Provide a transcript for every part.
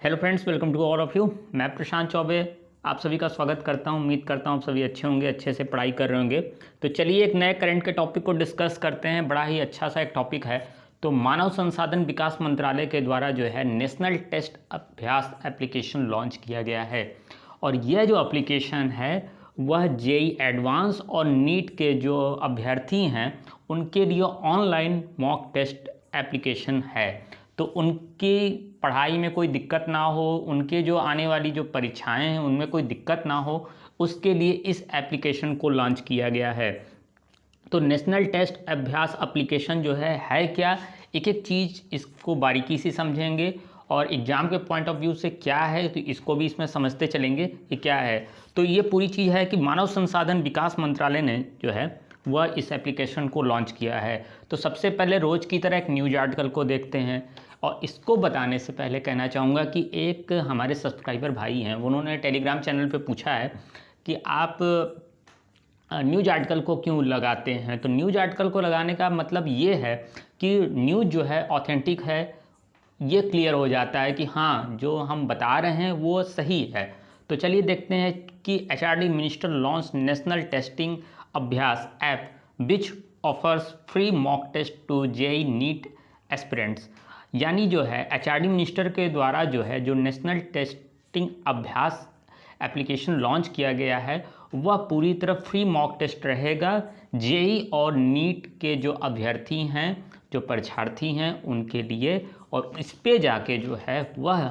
Hello friends, welcome to all of you. मैं प्रशांत चौबे आप सभी का स्वागत करता हूं। उम्मीद करता हूं आप सभी अच्छे होंगे, अच्छे से पढ़ाई कर रहे होंगे। तो चलिए एक नए करंट के टॉपिक को डिस्कस करते हैं। बड़ा ही अच्छा सा एक टॉपिक है। तो मानव संसाधन विकास मंत्रालय के द्वारा जो है नेशनल टेस्ट अभ्यास एप्लीकेशन लॉन्च किया गया है। और यह जो एप्लीकेशन है वह जेई एडवांस और नीट के जो अभ्यर्थी हैं उनके लिए ऑनलाइन मॉक टेस्ट एप्लीकेशन है। तो उनकी पढ़ाई में कोई दिक्कत ना हो, उनके जो आने वाली जो परीक्षाएं हैं उनमें कोई दिक्कत ना हो, उसके लिए इस एप्लीकेशन को लॉन्च किया गया है। तो नेशनल टेस्ट अभ्यास एप्लीकेशन जो है क्या, एक एक चीज़ इसको बारीकी से समझेंगे और एग्ज़ाम के पॉइंट ऑफ व्यू से क्या है तो इसको भी इसमें समझते चलेंगे कि क्या है। तो ये पूरी चीज़ है कि मानव संसाधन विकास मंत्रालय ने जो है वह इस एप्लीकेशन को लॉन्च किया है। तो सबसे पहले रोज़ की तरह एक न्यूज आर्टिकल को देखते हैं। और इसको बताने से पहले कहना चाहूँगा कि एक हमारे सब्सक्राइबर भाई हैं, उन्होंने टेलीग्राम चैनल पे पूछा है कि आप न्यूज आर्टिकल को क्यों लगाते हैं। तो न्यूज आर्टिकल को लगाने का मतलब ये है कि न्यूज़ जो है ऑथेंटिक है, ये क्लियर हो जाता है कि हाँ जो हम बता रहे हैं वो सही है। तो चलिए देखते हैं कि HRD minister launch national testing Abhyas app which offers free mock test to JEE NEET aspirants. यानी जो है एचआरडी मिनिस्टर के द्वारा जो है जो नेशनल टेस्टिंग अभ्यास एप्लीकेशन लॉन्च किया गया है वह पूरी तरह फ्री मॉक टेस्ट रहेगा। जेई और नीट के जो अभ्यर्थी हैं, जो परीक्षार्थी हैं उनके लिए, और इस पे जाके जो है वह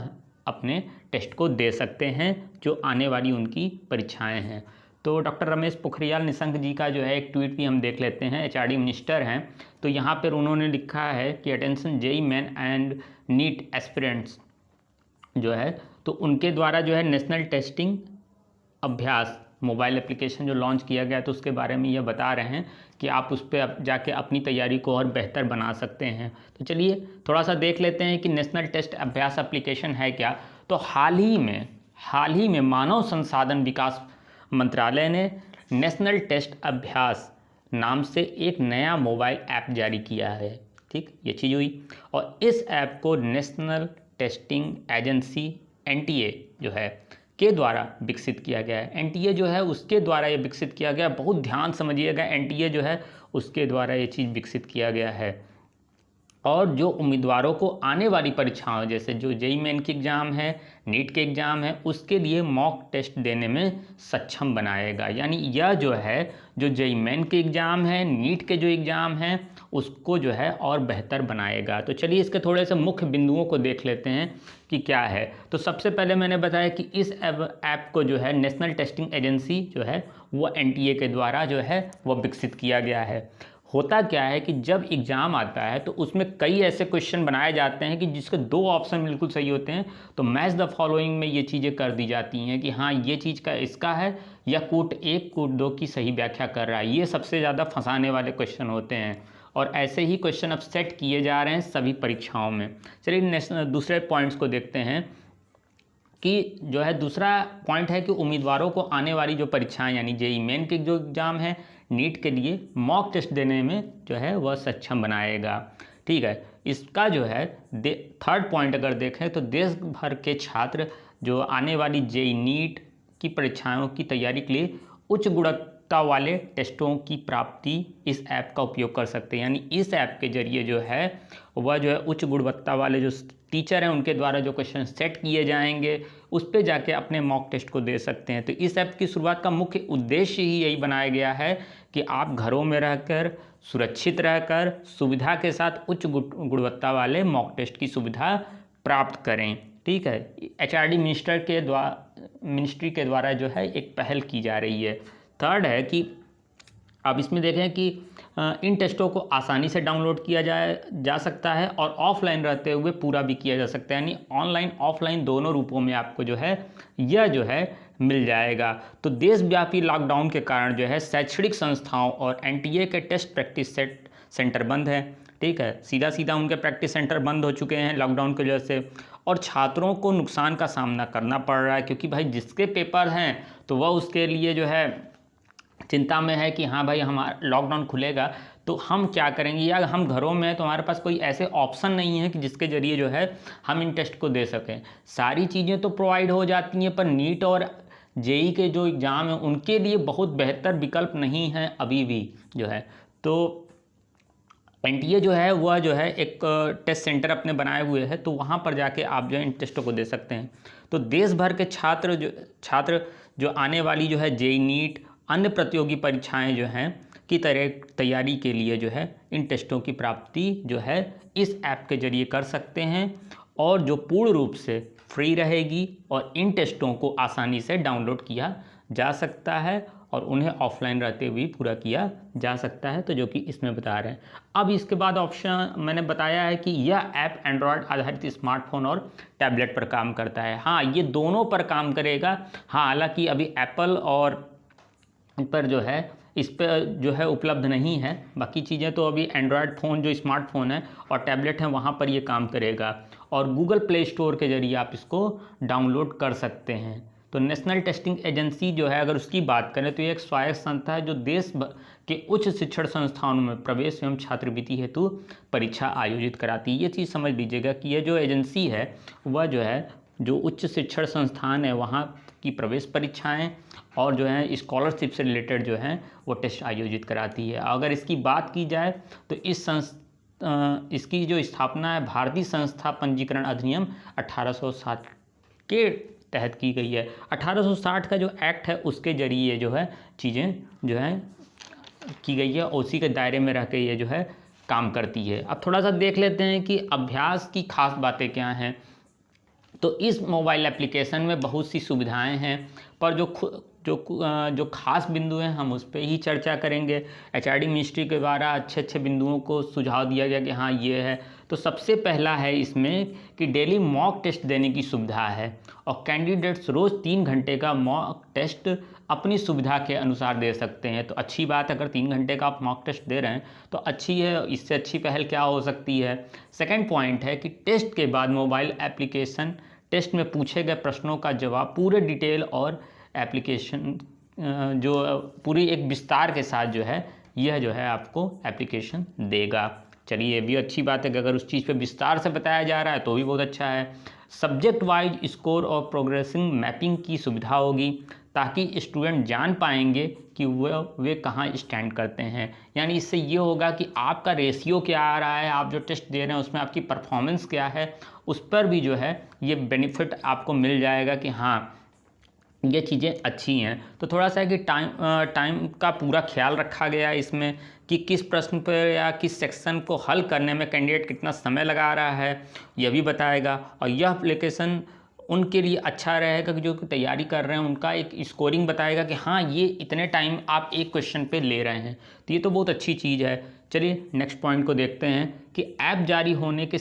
अपने टेस्ट को दे सकते हैं जो आने वाली उनकी परीक्षाएं हैं। तो डॉक्टर रमेश पोखरियाल निशंक जी का जो है एक ट्वीट भी हम देख लेते हैं, एचआरडी मिनिस्टर हैं। तो यहाँ पर उन्होंने लिखा है कि attention JEE main and NEET aspirants जो है तो उनके द्वारा जो है national testing Abhyas mobile application जो लॉन्च किया गया तो उसके बारे में ये बता रहे हैं कि आप उस पर जाके अपनी तैयारी को और बेहतर बना सकते हैं। तो चलिए थोड़ा सा देख लेते हैं कि नेशनल टेस्ट अभ्यास एप्लीकेशन है क्या। तो हाल ही में मानव संसाधन विकास मंत्रालय ने नेशनल टेस्ट अभ्यास नाम से एक नया मोबाइल ऐप जारी किया है। ठीक, ये चीज़ हुई। और इस ऐप को नेशनल टेस्टिंग एजेंसी एनटीए जो है के द्वारा विकसित किया गया है। एनटीए जो है उसके द्वारा ये विकसित किया गया, बहुत ध्यान समझिएगा, एनटीए जो है उसके द्वारा ये चीज़ विकसित किया गया है। और जो उम्मीदवारों को आने वाली परीक्षाओं जैसे जो जेईई मेन की एग्ज़ाम है, नीट के एग्ज़ाम है, उसके लिए मॉक टेस्ट देने में सक्षम बनाएगा। यानी यह जो है जो जेईई मेन के एग्ज़ाम है, नीट के जो एग्ज़ाम हैं उसको जो है और बेहतर बनाएगा। तो चलिए इसके थोड़े से मुख्य बिंदुओं को देख लेते हैं कि क्या है। तो सबसे पहले मैंने बताया कि इस ऐप को जो है नेशनल टेस्टिंग एजेंसी जो है वो एनटीए के द्वारा जो है वह विकसित किया गया है। होता क्या है कि जब एग्ज़ाम आता है तो उसमें कई ऐसे क्वेश्चन बनाए जाते हैं कि जिसके दो ऑप्शन बिल्कुल सही होते हैं। तो मैच द फॉलोइंग में ये चीज़ें कर दी जाती हैं कि हाँ ये चीज़ का इसका है या कूट एक कूट दो की सही व्याख्या कर रहा है। ये सबसे ज़्यादा फंसाने वाले क्वेश्चन होते हैं और ऐसे ही क्वेश्चन अब सेट किए जा रहे हैं सभी परीक्षाओं में। चलिए दूसरे पॉइंट्स को देखते हैं कि जो है दूसरा पॉइंट है कि उम्मीदवारों को आने वाली जो परीक्षाएं यानी जेईई मेन के जो एग्ज़ाम है, नीट के लिए मॉक टेस्ट देने में जो है वह सक्षम बनाएगा। ठीक है, इसका जो है थर्ड पॉइंट अगर देखें तो देश भर के छात्र जो आने वाली जेईई नीट की परीक्षाओं की तैयारी के लिए उच्च गुणवत्ता वाले टेस्टों की प्राप्ति इस ऐप का उपयोग कर सकते हैं। यानी इस ऐप के जरिए जो है वह जो है उच्च गुणवत्ता वाले जो टीचर हैं उनके द्वारा जो क्वेश्चन सेट किए जाएंगे उस पे जाके अपने मॉक टेस्ट को दे सकते हैं। तो इस ऐप की शुरुआत का मुख्य उद्देश्य ही यही बनाया गया है कि आप घरों में रहकर सुरक्षित रहकर सुविधा के साथ उच्च गुणवत्ता वाले मॉक टेस्ट की सुविधा प्राप्त करें। ठीक है, एचआरडी मिनिस्ट्री के द्वारा जो है एक पहल की जा रही है। थर्ड है कि अब इसमें देखें कि इन टेस्टों को आसानी से डाउनलोड किया जा सकता है और ऑफलाइन रहते हुए पूरा भी किया जा सकता है। यानी ऑनलाइन ऑफलाइन दोनों रूपों में आपको जो है यह जो है मिल जाएगा। तो देशव्यापी लॉकडाउन के कारण जो है शैक्षणिक संस्थाओं और एनटीए के टेस्ट प्रैक्टिस सेंटर बंद है। ठीक है, सीधा उनके प्रैक्टिस सेंटर बंद हो चुके हैं लॉकडाउन की वजह से और छात्रों को नुकसान का सामना करना पड़ रहा है क्योंकि भाई जिसके पेपर हैं तो वह उसके लिए जो है चिंता में है कि हाँ भाई हमारा लॉकडाउन खुलेगा तो हम क्या करेंगे, या हम घरों में हैं तो हमारे पास कोई ऐसे ऑप्शन नहीं है कि जिसके ज़रिए जो है हम इन टेस्ट को दे सकें। सारी चीज़ें तो प्रोवाइड हो जाती हैं, पर नीट और जेई के जो एग्ज़ाम हैं उनके लिए बहुत बेहतर विकल्प नहीं है अभी भी जो है। तो एनटीए जो है वह जो है एक टेस्ट सेंटर अपने बनाए हुए है, तो वहाँ पर जाके आप जो है इन टेस्टों को दे सकते हैं। तो देश भर के छात्र जो आने वाली जो है जेई नीट अन्य प्रतियोगी परीक्षाएं जो हैं की तरह तैयारी के लिए जो है इन टेस्टों की प्राप्ति जो है इस ऐप के जरिए कर सकते हैं, और जो पूर्ण रूप से फ्री रहेगी, और इन टेस्टों को आसानी से डाउनलोड किया जा सकता है और उन्हें ऑफलाइन रहते हुए पूरा किया जा सकता है, तो जो कि इसमें बता रहे हैं। अब इसके बाद ऑप्शन मैंने बताया है कि यह ऐप एंड्रॉयड आधारित स्मार्टफोन और टैबलेट पर काम करता है। हाँ, ये दोनों पर काम करेगा। हाँ, हालांकि अभी एप्पल और पर जो है इस पर जो है उपलब्ध नहीं है, बाकी चीज़ें तो अभी एंड्रॉयड फ़ोन जो स्मार्टफोन है और टैबलेट हैं वहाँ पर ये काम करेगा, और गूगल प्ले स्टोर के ज़रिए आप इसको डाउनलोड कर सकते हैं। तो नेशनल टेस्टिंग एजेंसी जो है, अगर उसकी बात करें तो ये एक स्वायत्त संस्था है जो देश के उच्च शिक्षण संस्थानों में प्रवेश एवं छात्रवृत्ति हेतु परीक्षा आयोजित कराती है। ये चीज़ समझ लीजिएगा कि ये जो एजेंसी है वह जो है जो उच्च शिक्षण संस्थान है वहाँ की प्रवेश परीक्षाएं और जो है स्कॉलरशिप से रिलेटेड जो है वो टेस्ट आयोजित कराती है। अगर इसकी बात की जाए तो इसकी जो स्थापना है भारतीय संस्था पंजीकरण अधिनियम 1860 के तहत की गई है। 1860 का जो एक्ट है उसके जरिए जो है चीज़ें जो है की गई है, उसी के दायरे में रह के ये जो है काम करती है। अब थोड़ा सा देख लेते हैं कि अभ्यास की खास बातें क्या हैं। तो इस मोबाइल एप्लीकेशन में बहुत सी सुविधाएं हैं, पर जो खास बिंदु हैं हम उस पर ही चर्चा करेंगे। एचआरडी मिनिस्ट्री के द्वारा अच्छे अच्छे बिंदुओं को सुझाव दिया गया कि हाँ ये है। तो सबसे पहला है इसमें कि डेली मॉक टेस्ट देने की सुविधा है, और कैंडिडेट्स रोज़ 3 घंटे का मॉक टेस्ट अपनी सुविधा के अनुसार दे सकते हैं। तो अच्छी बात है, अगर 3 घंटे का आप मॉक टेस्ट दे रहे हैं तो अच्छी है, इससे अच्छी पहल क्या हो सकती है। सेकेंड पॉइंट है कि टेस्ट के बाद मोबाइल एप्लीकेशन टेस्ट में पूछे गए प्रश्नों का जवाब पूरे डिटेल और एप्लीकेशन जो पूरी एक विस्तार के साथ जो है यह जो है आपको एप्लीकेशन देगा। चलिए, ये भी अच्छी बात है कि अगर उस चीज़ पे विस्तार से बताया जा रहा है तो भी बहुत अच्छा है। सब्जेक्ट वाइज स्कोर और प्रोग्रेसिंग मैपिंग की सुविधा होगी, ताकि स्टूडेंट जान पाएंगे कि वे कहाँ स्टैंड करते हैं। यानी इससे ये होगा कि आपका रेशियो क्या आ रहा है, आप जो टेस्ट दे रहे हैं उसमें आपकी परफॉर्मेंस क्या है, उस पर भी जो है ये बेनिफिट आपको मिल जाएगा कि हाँ ये चीज़ें अच्छी हैं। तो थोड़ा सा है कि टाइम का पूरा ख्याल रखा गया है इसमें कि किस प्रश्न पर या किस सेक्शन को हल करने में कैंडिडेट कितना समय लगा रहा है, यह भी बताएगा। और यह एप्लीकेशन उनके लिए अच्छा रहेगा कि जो तैयारी कर रहे हैं उनका एक स्कोरिंग बताएगा कि हाँ ये इतने टाइम आप एक क्वेश्चन पे ले रहे हैं। तो ये तो बहुत अच्छी चीज़ है। चलिए नेक्स्ट पॉइंट को देखते हैं कि ऐप जारी होने के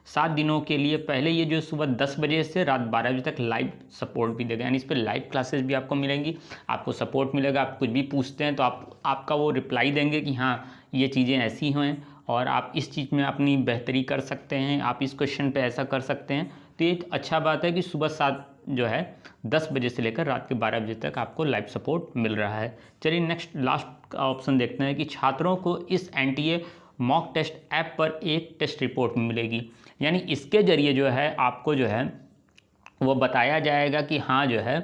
7 दिनों के लिए पहले ये जो सुबह 10 बजे से रात 12 बजे तक लाइव सपोर्ट भी देगा, यानी इस पर लाइव क्लासेस भी आपको मिलेंगी, आपको सपोर्ट मिलेगा। आप कुछ भी पूछते हैं तो आपका वो रिप्लाई देंगे कि हाँ ये चीज़ें ऐसी हैं और आप इस चीज़ में अपनी बेहतरी कर सकते हैं, आप इस क्वेश्चन पे ऐसा कर सकते हैं। तो ये अच्छा बात है कि सुबह 7 जो है 10 बजे से लेकर रात के 12 बजे तक आपको लाइव सपोर्ट मिल रहा है। चलिए नेक्स्ट लास्ट ऑप्शन देखते हैं कि छात्रों को इस एनटीए मॉक टेस्ट ऐप पर एक टेस्ट रिपोर्ट मिलेगी, यानी इसके ज़रिए जो है आपको जो है वो बताया जाएगा कि हाँ जो है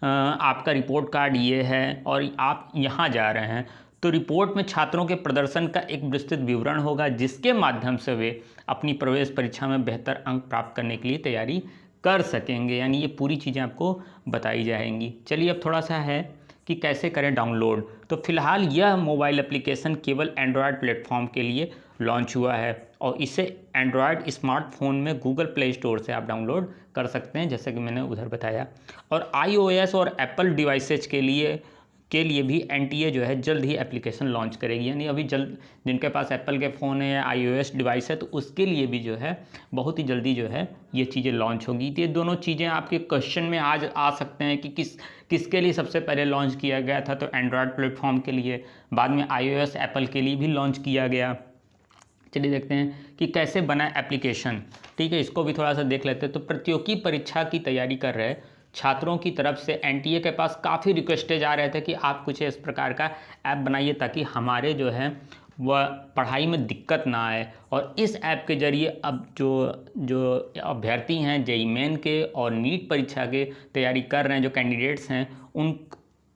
आपका रिपोर्ट कार्ड ये है और आप यहाँ जा रहे हैं। तो रिपोर्ट में छात्रों के प्रदर्शन का एक विस्तृत विवरण होगा, जिसके माध्यम से वे अपनी प्रवेश परीक्षा में बेहतर अंक प्राप्त करने के लिए तैयारी कर सकेंगे, यानी ये पूरी चीज़ें आपको बताई जाएंगी। चलिए अब थोड़ा सा है कि कैसे करें डाउनलोड। तो फिलहाल यह मोबाइल एप्लीकेशन केवल एंड्रॉयड प्लेटफॉर्म के लिए लॉन्च हुआ है, और इसे एंड्रॉयड स्मार्टफोन में गूगल प्ले स्टोर से आप डाउनलोड कर सकते हैं, जैसे कि मैंने उधर बताया। और iOS और एप्पल डिवाइसेज के लिए भी एनटीए जो है जल्द ही एप्लीकेशन लॉन्च करेगी, यानी अभी जल्द जिनके पास एप्पल के फ़ोन है या iOS डिवाइस है तो उसके लिए भी जो है बहुत ही जल्दी जो है ये चीज़ें लॉन्च होगी। तो ये दोनों चीज़ें आपके क्वेश्चन में आज आ सकते हैं कि किसके लिए सबसे पहले लॉन्च किया गया था। तो एंड्रॉयड प्लेटफॉर्म के लिए, बाद में iOS एप्पल के लिए भी लॉन्च किया गया। चलिए देखते हैं कि कैसे बना एप्लीकेशन। ठीक है, इसको भी थोड़ा सा देख लेते हैं। तो प्रतियोगी परीक्षा की तैयारी कर रहे छात्रों की तरफ से एनटीए के पास काफ़ी रिक्वेस्टेज आ रहे थे कि आप कुछ इस प्रकार का ऐप बनाइए ताकि हमारे जो है वह पढ़ाई में दिक्कत ना आए। और इस ऐप के ज़रिए अब जो अभ्यर्थी हैं जेईई मेन के और नीट परीक्षा के तैयारी कर रहे हैं, जो कैंडिडेट्स हैं,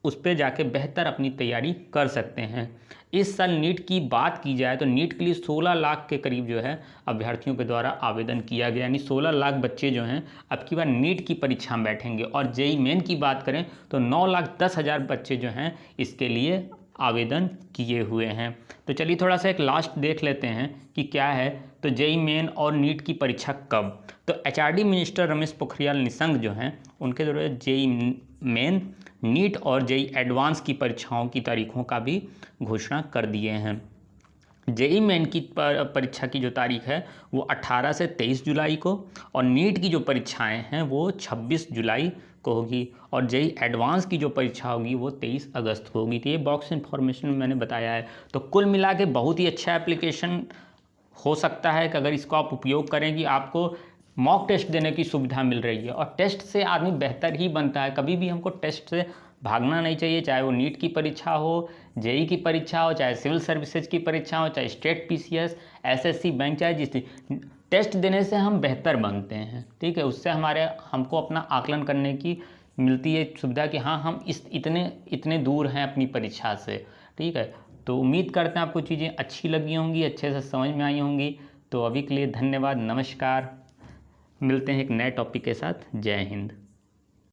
उस पे जाके बेहतर अपनी तैयारी कर सकते हैं। इस साल नीट की बात की जाए तो नीट के लिए 16 लाख के करीब जो है अभ्यर्थियों के द्वारा आवेदन किया गया, यानी 16 लाख बच्चे जो हैं अब की बार नीट की परीक्षा में बैठेंगे। और जेईई मेन की बात करें तो 9,10,000 बच्चे जो हैं इसके लिए आवेदन किए हुए हैं। तो चलिए थोड़ा सा एक लास्ट देख लेते हैं कि क्या है। तो जेईई मेन और नीट की परीक्षा कब, तो एचआरडी मिनिस्टर रमेश पोखरियाल निशंक जो हैं उनके द्वारा जेईई मेन, नीट और जेईई एडवांस की परीक्षाओं की तारीखों का भी घोषणा कर दिए हैं। जेईई मेन की परीक्षा की जो तारीख है वो 18 से 23 जुलाई को, और नीट की जो परीक्षाएं हैं वो 26 जुलाई को होगी, और जेईई एडवांस की जो परीक्षा होगी वो 23 अगस्त को होगी। तो ये बॉक्स इन्फॉर्मेशन मैंने बताया है। तो कुल मिला के बहुत ही अच्छा एप्लीकेशन हो सकता है कि अगर इसको आप उपयोग करें कि आपको मॉक टेस्ट देने की सुविधा मिल रही है, और टेस्ट से आदमी बेहतर ही बनता है। कभी भी हमको टेस्ट से भागना नहीं चाहिए, चाहे वो नीट की परीक्षा हो, जेईई की परीक्षा हो, चाहे सिविल सर्विसेज की परीक्षा हो, चाहे स्टेट पीसीएस, एसएससी बैंक, चाहे जिस टेस्ट देने से हम बेहतर बनते हैं। ठीक है, उससे हमको अपना आकलन करने की मिलती है सुविधा कि हाँ हम इतने दूर हैं अपनी परीक्षा से। ठीक है, तो उम्मीद करते हैं आपको चीज़ें अच्छी लगी होंगी, अच्छे से समझ में आई होंगी। तो अभी के लिए धन्यवाद, नमस्कार। मिलते हैं एक नए टॉपिक के साथ। जय हिंद।